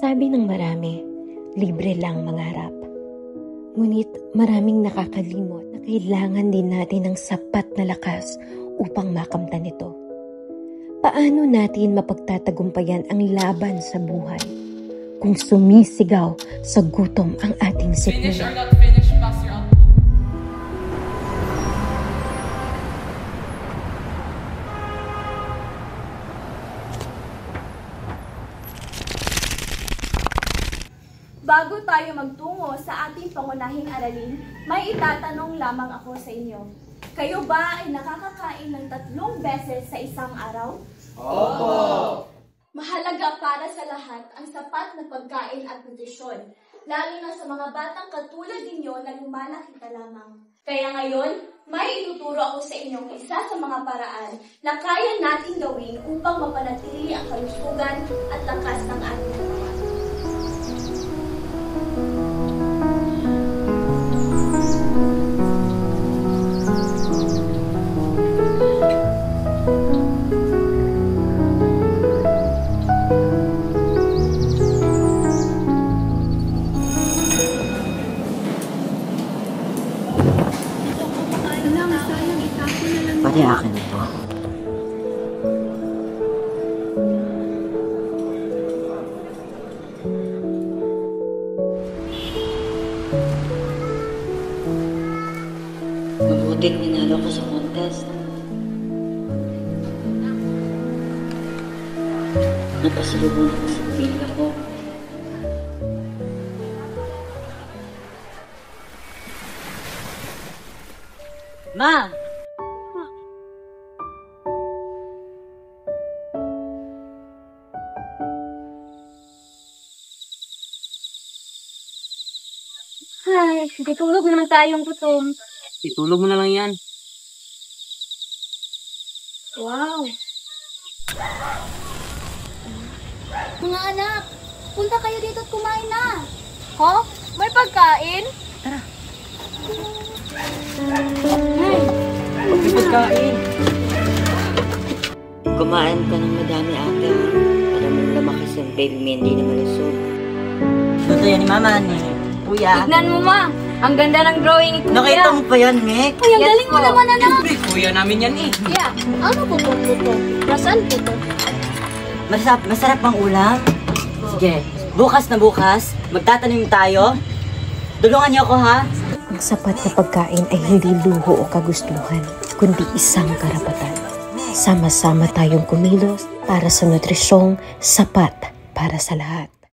Sabi ng marami, libre lang mangarap. Ngunit maraming nakakalimot na kailangan din natin ng sapat na lakas upang makamtan ito. Paano natin mapagtatagumpayan ang laban sa buhay kung sumisigaw sa gutom ang ating sikmura? Finish or not finish, pass your output. Bago tayo magtungo sa ating pangunahing aralin, may itatanong lamang ako sa inyo. Kayo ba ay nakakakain ng 3 beses sa isang araw? Opo! Mahalaga para sa lahat ang sapat na pagkain at nutrisyon, lalo na sa mga batang katulad ninyo na lumalaki pa lamang. Kaya ngayon, may ituturo ako sa inyong isa sa mga paraan na kaya natin gawin upang mapanatili ang kalusugan at lakas ng ating katawan. Pati akin ito. Mabuting ninalo ko sa contest. Napasalubong ako sa pamilya ko. Ma! Ay, tutulog naman tayong gutom. Itulog mo na lang yan. Wow. Mga anak, punta kayo dito at kumain na. Ho? May pagkain? Tara. Hey. Pagkain. Kumain ka ng madami ate ha. Para mo lumakas ang baby mo hindi na malusog. Ito yan ni mama ni Kuya. Tignan mo ma, ang ganda ng drawing ni Kuya. Nakita mo pa yan, Mek? Ay, ang galing mo naman anak. Siyempre, kuya namin yan eh. Yeah, ano po po? Nasaan po to? Masarap ang ulam. Sige, bukas na bukas, magtatanim tayo. Tulungan niyo ako ha. Ang sapat na pagkain ay hindi luho o kagustuhan, kundi isang karapatan. Sama-sama tayong kumilos para sa nutrisyong sapat para sa lahat.